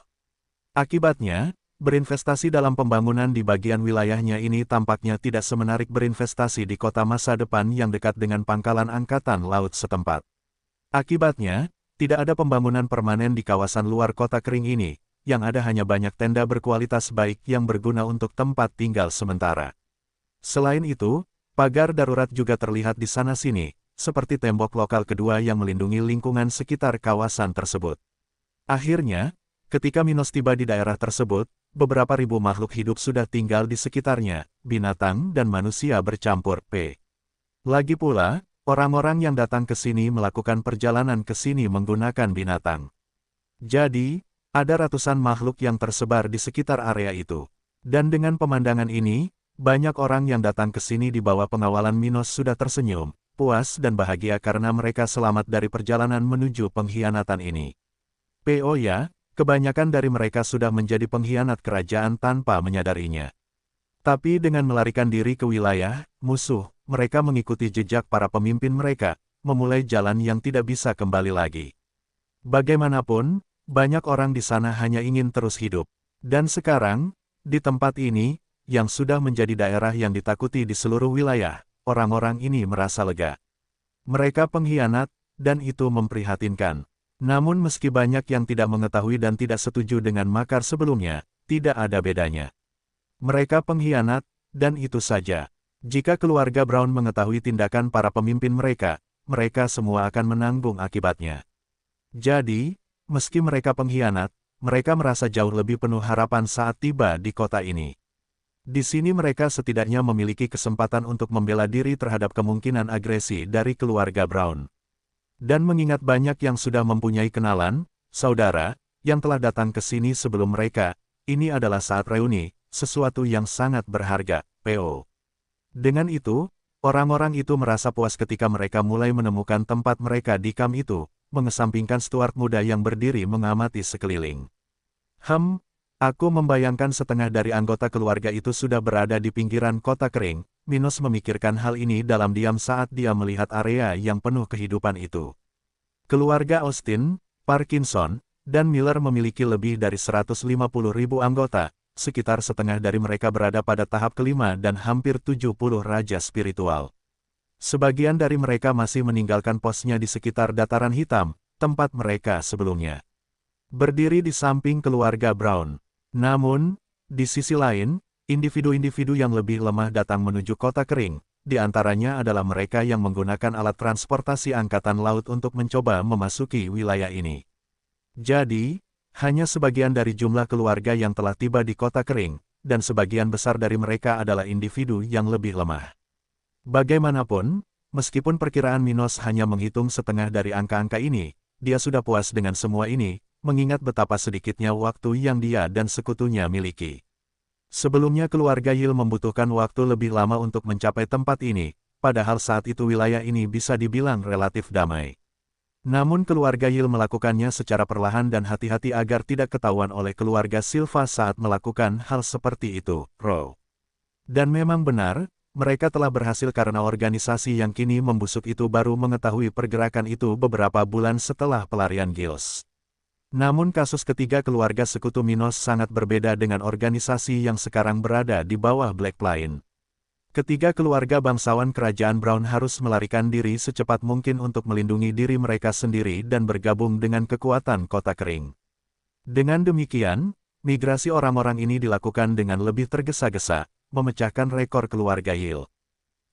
Akibatnya, berinvestasi dalam pembangunan di bagian wilayahnya ini tampaknya tidak semenarik berinvestasi di kota masa depan yang dekat dengan pangkalan angkatan laut setempat. Akibatnya, tidak ada pembangunan permanen di kawasan luar kota kering ini, yang ada hanya banyak tenda berkualitas baik yang berguna untuk tempat tinggal sementara. Selain itu, pagar darurat juga terlihat di sana-sini, seperti tembok lokal kedua yang melindungi lingkungan sekitar kawasan tersebut. Akhirnya, ketika Minos tiba di daerah tersebut, beberapa ribu makhluk hidup sudah tinggal di sekitarnya, binatang dan manusia bercampur. Lagi pula, orang-orang yang datang ke sini melakukan perjalanan ke sini menggunakan binatang. Jadi, ada ratusan makhluk yang tersebar di sekitar area itu. Dan dengan pemandangan ini, banyak orang yang datang ke sini di bawah pengawalan Minos sudah tersenyum, puas dan bahagia karena mereka selamat dari perjalanan menuju pengkhianatan ini. Ya, kebanyakan dari mereka sudah menjadi pengkhianat kerajaan tanpa menyadarinya. Tapi dengan melarikan diri ke wilayah musuh, mereka mengikuti jejak para pemimpin mereka, memulai jalan yang tidak bisa kembali lagi. Bagaimanapun, banyak orang di sana hanya ingin terus hidup. Dan sekarang, di tempat ini, yang sudah menjadi daerah yang ditakuti di seluruh wilayah, orang-orang ini merasa lega. Mereka pengkhianat, dan itu memprihatinkan. Namun meski banyak yang tidak mengetahui dan tidak setuju dengan makar sebelumnya, tidak ada bedanya. Mereka pengkhianat, dan itu saja. Jika keluarga Brown mengetahui tindakan para pemimpin mereka, mereka semua akan menanggung akibatnya. Jadi, meski mereka pengkhianat, mereka merasa jauh lebih penuh harapan saat tiba di kota ini. Di sini mereka setidaknya memiliki kesempatan untuk membela diri terhadap kemungkinan agresi dari keluarga Brown. Dan mengingat banyak yang sudah mempunyai kenalan, saudara, yang telah datang ke sini sebelum mereka, ini adalah saat reuni, sesuatu yang sangat berharga, P.O. Dengan itu, orang-orang itu merasa puas ketika mereka mulai menemukan tempat mereka di kamp itu, mengesampingkan Stuart muda yang berdiri mengamati sekeliling. Aku membayangkan setengah dari anggota keluarga itu sudah berada di pinggiran kota kering. Minos memikirkan hal ini dalam diam saat dia melihat area yang penuh kehidupan itu. Keluarga Austin, Parkinson, dan Miller memiliki lebih dari 150.000 anggota, sekitar setengah dari mereka berada pada tahap kelima dan hampir 70 raja spiritual. Sebagian dari mereka masih meninggalkan posnya di sekitar dataran hitam, tempat mereka sebelumnya berdiri di samping keluarga Brown. Namun, di sisi lain, individu-individu yang lebih lemah datang menuju kota kering, di antaranya adalah mereka yang menggunakan alat transportasi angkatan laut untuk mencoba memasuki wilayah ini. Jadi, hanya sebagian dari jumlah keluarga yang telah tiba di kota kering, dan sebagian besar dari mereka adalah individu yang lebih lemah. Bagaimanapun, meskipun perkiraan Minos hanya menghitung setengah dari angka-angka ini, dia sudah puas dengan semua ini, mengingat betapa sedikitnya waktu yang dia dan sekutunya miliki. Sebelumnya keluarga Yil membutuhkan waktu lebih lama untuk mencapai tempat ini, padahal saat itu wilayah ini bisa dibilang relatif damai. Namun keluarga Yil melakukannya secara perlahan dan hati-hati agar tidak ketahuan oleh keluarga Silva saat melakukan hal seperti itu, Row. Dan memang benar, mereka telah berhasil karena organisasi yang kini membusuk itu baru mengetahui pergerakan itu beberapa bulan setelah pelarian Giles. Namun kasus ketiga keluarga sekutu Minos sangat berbeda dengan organisasi yang sekarang berada di bawah Black Plain. Ketiga keluarga bangsawan kerajaan Brown harus melarikan diri secepat mungkin untuk melindungi diri mereka sendiri dan bergabung dengan kekuatan kota kering. Dengan demikian, migrasi orang-orang ini dilakukan dengan lebih tergesa-gesa, memecahkan rekor keluarga Yil.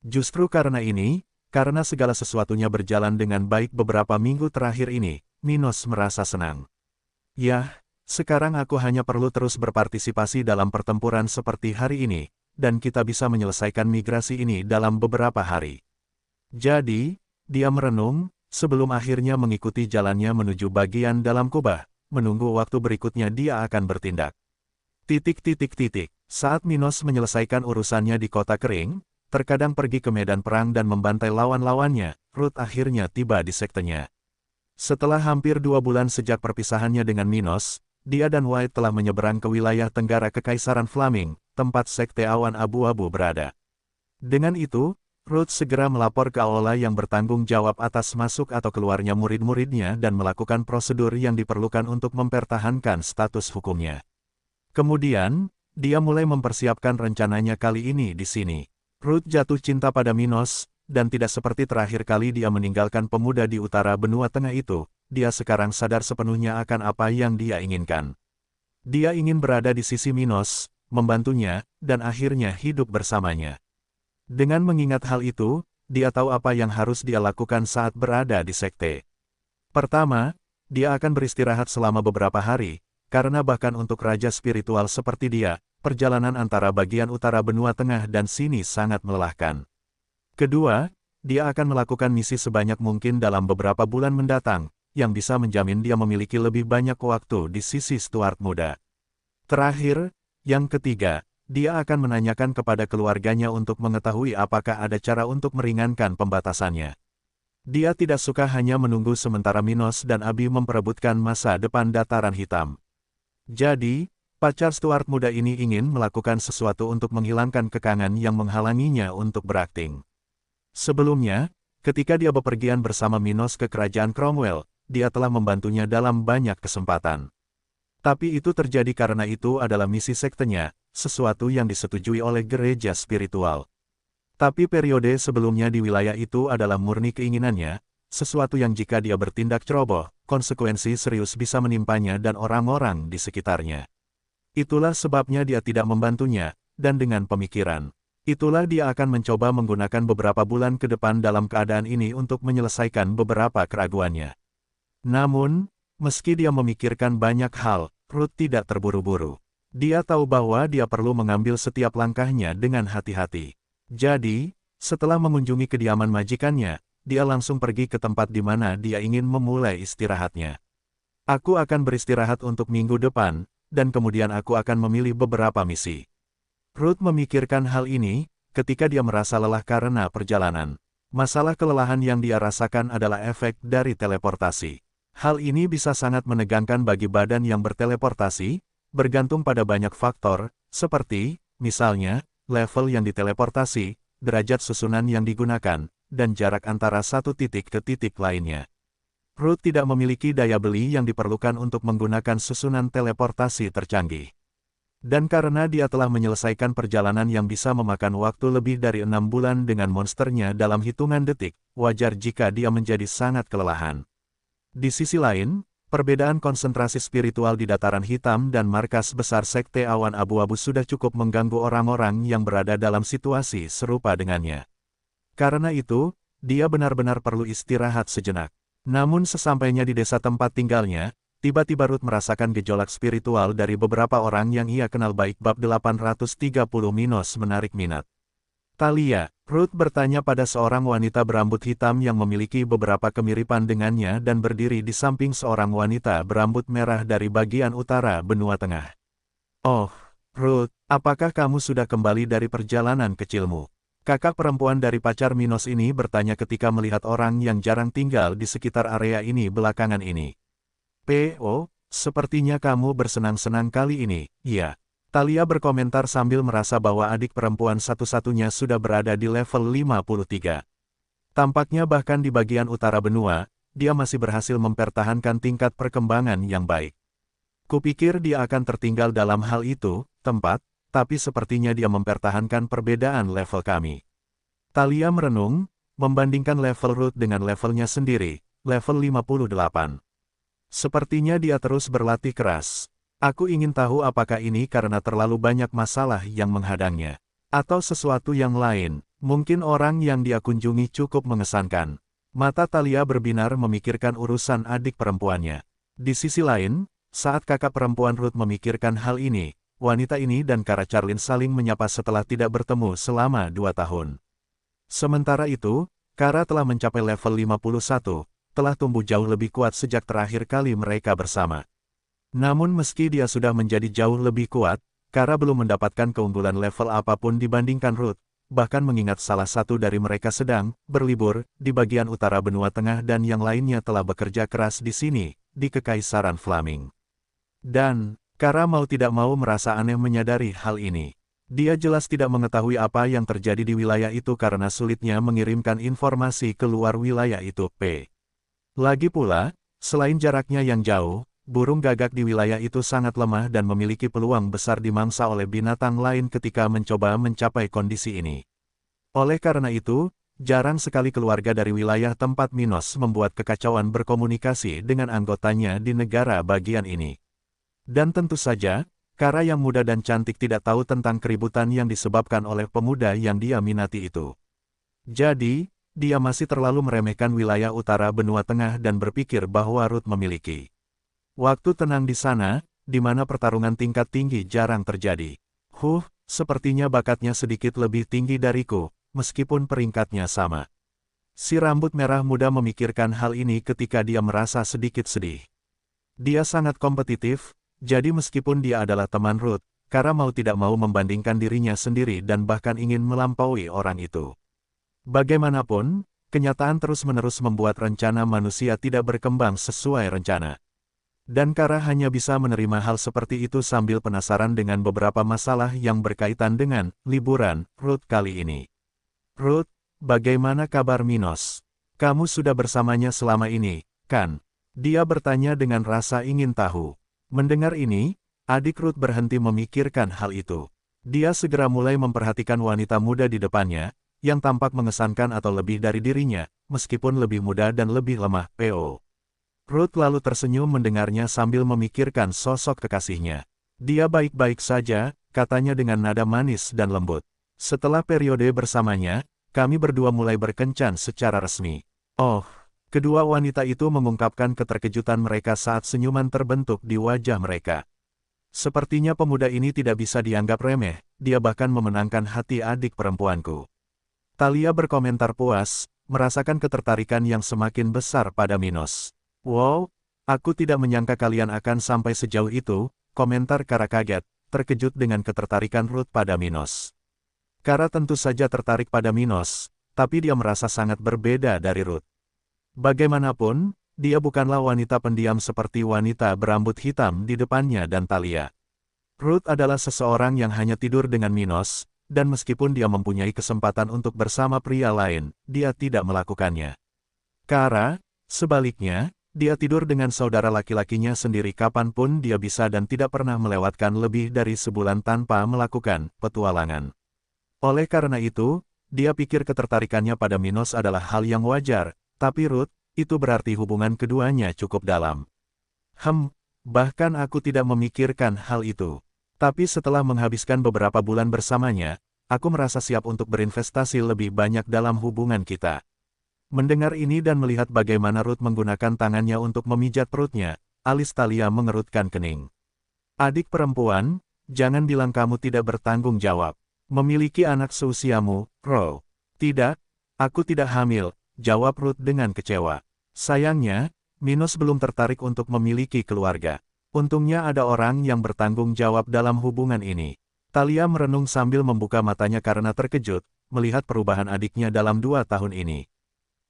Justru karena ini, karena segala sesuatunya berjalan dengan baik beberapa minggu terakhir ini, Minos merasa senang. Yah, sekarang aku hanya perlu terus berpartisipasi dalam pertempuran seperti hari ini, dan kita bisa menyelesaikan migrasi ini dalam beberapa hari. Jadi, dia merenung, sebelum akhirnya mengikuti jalannya menuju bagian dalam kubah, menunggu waktu berikutnya dia akan bertindak. Saat Minos menyelesaikan urusannya di kota kering, terkadang pergi ke medan perang dan membantai lawan-lawannya, Ruth akhirnya tiba di sektenya. Setelah hampir 2 bulan sejak perpisahannya dengan Minos, dia dan White telah menyeberang ke wilayah tenggara Kekaisaran Flaming, tempat sekte awan abu-abu berada. Dengan itu, Ruth segera melapor ke Aula yang bertanggung jawab atas masuk atau keluarnya murid-muridnya dan melakukan prosedur yang diperlukan untuk mempertahankan status hukumnya. Kemudian, dia mulai mempersiapkan rencananya kali ini di sini. Ruth jatuh cinta pada Minos, dan tidak seperti terakhir kali dia meninggalkan pemuda di utara benua tengah itu, dia sekarang sadar sepenuhnya akan apa yang dia inginkan. Dia ingin berada di sisi Minos, membantunya, dan akhirnya hidup bersamanya. Dengan mengingat hal itu, dia tahu apa yang harus dia lakukan saat berada di sekte. Pertama, dia akan beristirahat selama beberapa hari, karena bahkan untuk raja spiritual seperti dia, perjalanan antara bagian utara benua tengah dan sini sangat melelahkan. Kedua, dia akan melakukan misi sebanyak mungkin dalam beberapa bulan mendatang, yang bisa menjamin dia memiliki lebih banyak waktu di sisi Stuart muda. Terakhir, yang ketiga, dia akan menanyakan kepada keluarganya untuk mengetahui apakah ada cara untuk meringankan pembatasannya. Dia tidak suka hanya menunggu sementara Minos dan Abi memperebutkan masa depan dataran hitam. Jadi, pacar Stuart muda ini ingin melakukan sesuatu untuk menghilangkan kekangan yang menghalanginya untuk berakting. Sebelumnya, ketika dia bepergian bersama Minos ke kerajaan Cromwell, dia telah membantunya dalam banyak kesempatan. Tapi itu terjadi karena itu adalah misi sektenya, sesuatu yang disetujui oleh gereja spiritual. Tapi periode sebelumnya di wilayah itu adalah murni keinginannya, sesuatu yang jika dia bertindak ceroboh, konsekuensi serius bisa menimpanya dan orang-orang di sekitarnya. Itulah sebabnya dia tidak membantunya, dan dengan pemikiran itulah dia akan mencoba menggunakan beberapa bulan ke depan dalam keadaan ini untuk menyelesaikan beberapa keraguannya. Namun, meski dia memikirkan banyak hal, Ruth tidak terburu-buru. Dia tahu bahwa dia perlu mengambil setiap langkahnya dengan hati-hati. Jadi, setelah mengunjungi kediaman majikannya, dia langsung pergi ke tempat di mana dia ingin memulai istirahatnya. Aku akan beristirahat untuk minggu depan, dan kemudian aku akan memilih beberapa misi. Ruth memikirkan hal ini, ketika dia merasa lelah karena perjalanan. Masalah kelelahan yang dia rasakan adalah efek dari teleportasi. Hal ini bisa sangat menegangkan bagi badan yang berteleportasi, bergantung pada banyak faktor, seperti, misalnya, level yang diteleportasi, derajat susunan yang digunakan, dan jarak antara satu titik ke titik lainnya. Ruth tidak memiliki daya beli yang diperlukan untuk menggunakan susunan teleportasi tercanggih. Dan karena dia telah menyelesaikan perjalanan yang bisa memakan waktu lebih dari 6 bulan dengan monsternya dalam hitungan detik, wajar jika dia menjadi sangat kelelahan. Di sisi lain, perbedaan konsentrasi spiritual di dataran hitam dan markas besar Sekte Awan Abu-Abu sudah cukup mengganggu orang-orang yang berada dalam situasi serupa dengannya. Karena itu, dia benar-benar perlu istirahat sejenak. Namun sesampainya di desa tempat tinggalnya, tiba-tiba Ruth merasakan gejolak spiritual dari beberapa orang yang ia kenal baik. Bab 830 Minos menarik minat. Talia, Ruth bertanya pada seorang wanita berambut hitam yang memiliki beberapa kemiripan dengannya dan berdiri di samping seorang wanita berambut merah dari bagian utara benua tengah. Oh, Ruth, apakah kamu sudah kembali dari perjalanan kecilmu? Kakak perempuan dari pacar Minos ini bertanya ketika melihat orang yang jarang tinggal di sekitar area ini belakangan ini. P.O., sepertinya kamu bersenang-senang kali ini, iya. Talia berkomentar sambil merasa bahwa adik perempuan satu-satunya sudah berada di level 53. Tampaknya bahkan di bagian utara benua, dia masih berhasil mempertahankan tingkat perkembangan yang baik. Kupikir dia akan tertinggal dalam hal itu, tempat, tapi sepertinya dia mempertahankan perbedaan level kami. Talia merenung, membandingkan level Ruth dengan levelnya sendiri, level 58. Sepertinya dia terus berlatih keras. Aku ingin tahu apakah ini karena terlalu banyak masalah yang menghadangnya. Atau sesuatu yang lain, mungkin orang yang dia kunjungi cukup mengesankan. Mata Talia berbinar memikirkan urusan adik perempuannya. Di sisi lain, saat kakak perempuan Ruth memikirkan hal ini, wanita ini dan Kara Charlin saling menyapa setelah tidak bertemu selama 2 tahun. Sementara itu, Kara telah mencapai level 51, telah tumbuh jauh lebih kuat sejak terakhir kali mereka bersama. Namun meski dia sudah menjadi jauh lebih kuat, Kara belum mendapatkan keunggulan level apapun dibandingkan Ruth, bahkan mengingat salah satu dari mereka sedang berlibur di bagian utara benua tengah dan yang lainnya telah bekerja keras di sini, di Kekaisaran Flaming. Dan, Kara mau tidak mau merasa aneh menyadari hal ini. Dia jelas tidak mengetahui apa yang terjadi di wilayah itu karena sulitnya mengirimkan informasi keluar wilayah itu. Lagi pula, selain jaraknya yang jauh, burung gagak di wilayah itu sangat lemah dan memiliki peluang besar dimangsa oleh binatang lain ketika mencoba mencapai kondisi ini. Oleh karena itu, jarang sekali keluarga dari wilayah tempat Minos membuat kekacauan berkomunikasi dengan anggotanya di negara bagian ini. Dan tentu saja, Kara yang muda dan cantik tidak tahu tentang keributan yang disebabkan oleh pemuda yang dia minati itu. Jadi, dia masih terlalu meremehkan wilayah utara benua tengah dan berpikir bahwa Ruth memiliki waktu tenang di sana, di mana pertarungan tingkat tinggi jarang terjadi. Sepertinya bakatnya sedikit lebih tinggi dariku, meskipun peringkatnya sama. Si rambut merah muda memikirkan hal ini ketika dia merasa sedikit sedih. Dia sangat kompetitif, jadi meskipun dia adalah teman Ruth, Kara mau tidak mau membandingkan dirinya sendiri dan bahkan ingin melampaui orang itu. Bagaimanapun, kenyataan terus-menerus membuat rencana manusia tidak berkembang sesuai rencana. Dan Kara hanya bisa menerima hal seperti itu sambil penasaran dengan beberapa masalah yang berkaitan dengan liburan Ruth kali ini. Ruth, bagaimana kabar Minos? Kamu sudah bersamanya selama ini, kan? Dia bertanya dengan rasa ingin tahu. Mendengar ini, adik Ruth berhenti memikirkan hal itu. Dia segera mulai memperhatikan wanita muda di depannya, yang tampak mengesankan atau lebih dari dirinya, meskipun lebih muda dan lebih lemah. Ruth lalu tersenyum mendengarnya sambil memikirkan sosok kekasihnya. Dia baik-baik saja, katanya dengan nada manis dan lembut. Setelah periode bersamanya, kami berdua mulai berkencan secara resmi. Kedua wanita itu mengungkapkan keterkejutan mereka saat senyuman terbentuk di wajah mereka. Sepertinya pemuda ini tidak bisa dianggap remeh, dia bahkan memenangkan hati adik perempuanku. Thalia berkomentar puas, merasakan ketertarikan yang semakin besar pada Minos. Wow, aku tidak menyangka kalian akan sampai sejauh itu, komentar Kara kaget, terkejut dengan ketertarikan Ruth pada Minos. Kara tentu saja tertarik pada Minos, tapi dia merasa sangat berbeda dari Ruth. Bagaimanapun, dia bukanlah wanita pendiam seperti wanita berambut hitam di depannya dan Thalia. Ruth adalah seseorang yang hanya tidur dengan Minos, dan meskipun dia mempunyai kesempatan untuk bersama pria lain, dia tidak melakukannya. Kara, sebaliknya, dia tidur dengan saudara laki-lakinya sendiri kapanpun dia bisa dan tidak pernah melewatkan lebih dari sebulan tanpa melakukan petualangan. Oleh karena itu, dia pikir ketertarikannya pada Minos adalah hal yang wajar, tapi Ruth, itu berarti hubungan keduanya cukup dalam. Bahkan aku tidak memikirkan hal itu. Tapi setelah menghabiskan beberapa bulan bersamanya, aku merasa siap untuk berinvestasi lebih banyak dalam hubungan kita. Mendengar ini dan melihat bagaimana Ruth menggunakan tangannya untuk memijat perutnya, alis Thalia mengerutkan kening. Adik perempuan, jangan bilang kamu tidak bertanggung jawab. Memiliki anak seusiamu, Ro. Tidak, aku tidak hamil, jawab Ruth dengan kecewa. Sayangnya, Minos belum tertarik untuk memiliki keluarga. Untungnya ada orang yang bertanggung jawab dalam hubungan ini. Thalia merenung sambil membuka matanya karena terkejut, melihat perubahan adiknya dalam 2 tahun ini.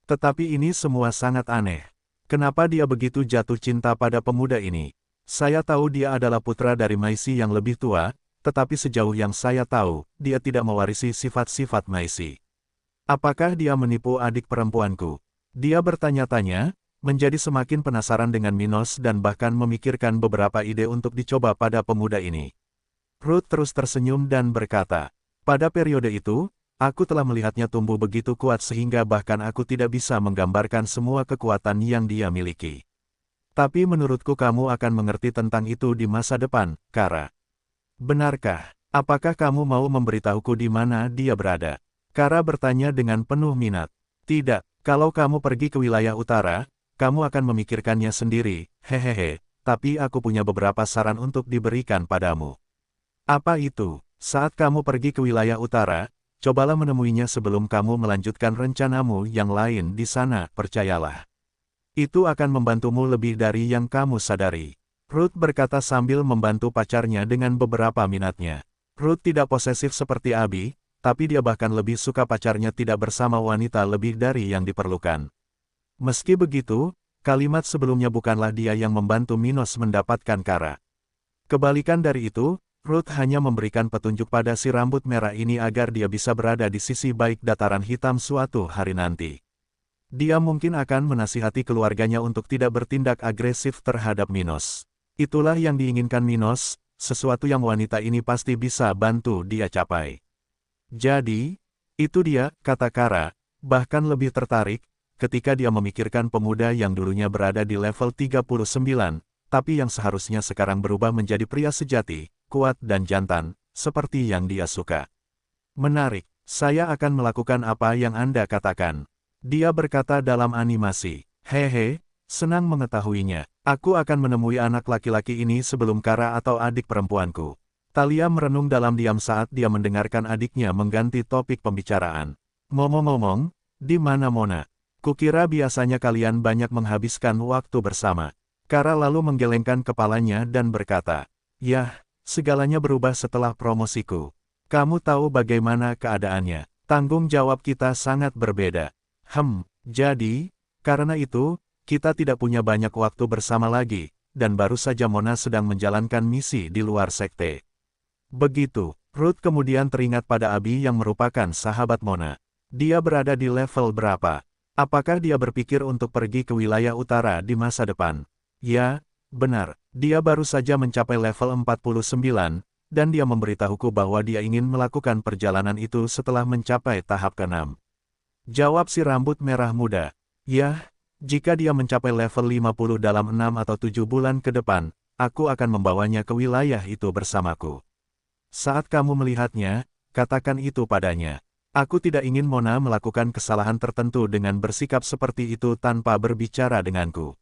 Tetapi ini semua sangat aneh. Kenapa dia begitu jatuh cinta pada pemuda ini? Saya tahu dia adalah putra dari Maisi yang lebih tua, tetapi sejauh yang saya tahu, dia tidak mewarisi sifat-sifat Maisi. Apakah dia menipu adik perempuanku? Dia bertanya-tanya, menjadi semakin penasaran dengan Minos dan bahkan memikirkan beberapa ide untuk dicoba pada pemuda ini. Ruth terus tersenyum dan berkata, pada periode itu, aku telah melihatnya tumbuh begitu kuat sehingga bahkan aku tidak bisa menggambarkan semua kekuatan yang dia miliki. Tapi menurutku kamu akan mengerti tentang itu di masa depan, Kara. Benarkah? Apakah kamu mau memberitahuku di mana dia berada? Kara bertanya dengan penuh minat. Tidak, kalau kamu pergi ke wilayah utara, kamu akan memikirkannya sendiri, hehehe, tapi aku punya beberapa saran untuk diberikan padamu. Apa itu? Saat kamu pergi ke wilayah utara, cobalah menemuinya sebelum kamu melanjutkan rencanamu yang lain di sana, percayalah. Itu akan membantumu lebih dari yang kamu sadari. Ruth berkata sambil membantu pacarnya dengan beberapa minatnya. Ruth tidak posesif seperti Abi, tapi dia bahkan lebih suka pacarnya tidak bersama wanita lebih dari yang diperlukan. Meski begitu, kalimat sebelumnya bukanlah dia yang membantu Minos mendapatkan Kara. Kebalikan dari itu, Ruth hanya memberikan petunjuk pada si rambut merah ini agar dia bisa berada di sisi baik dataran hitam suatu hari nanti. Dia mungkin akan menasihati keluarganya untuk tidak bertindak agresif terhadap Minos. Itulah yang diinginkan Minos, sesuatu yang wanita ini pasti bisa bantu dia capai. Jadi, itu dia, kata Kara, bahkan lebih tertarik, ketika dia memikirkan pemuda yang dulunya berada di level 39, tapi yang seharusnya sekarang berubah menjadi pria sejati, kuat dan jantan, seperti yang dia suka. Menarik, saya akan melakukan apa yang Anda katakan. Dia berkata dalam animasi, hehe, senang mengetahuinya. Aku akan menemui anak laki-laki ini sebelum Kara atau adik perempuanku. Thalia merenung dalam diam saat dia mendengarkan adiknya mengganti topik pembicaraan. Ngomong-ngomong, di mana Mona? Kukira biasanya kalian banyak menghabiskan waktu bersama. Kara lalu menggelengkan kepalanya dan berkata, yah, segalanya berubah setelah promosiku. Kamu tahu bagaimana keadaannya. Tanggung jawab kita sangat berbeda. Jadi, karena itu, kita tidak punya banyak waktu bersama lagi, dan baru saja Mona sedang menjalankan misi di luar sekte. Begitu, Ruth kemudian teringat pada Abi yang merupakan sahabat Mona. Dia berada di level berapa? Apakah dia berpikir untuk pergi ke wilayah utara di masa depan? Ya, benar, dia baru saja mencapai level 49, dan dia memberitahuku bahwa dia ingin melakukan perjalanan itu setelah mencapai tahap ke-6. Jawab si rambut merah muda. Yah, jika dia mencapai level 50 dalam 6 atau 7 bulan ke depan, aku akan membawanya ke wilayah itu bersamaku. Saat kamu melihatnya, katakan itu padanya. Aku tidak ingin Mona melakukan kesalahan tertentu dengan bersikap seperti itu tanpa berbicara denganku.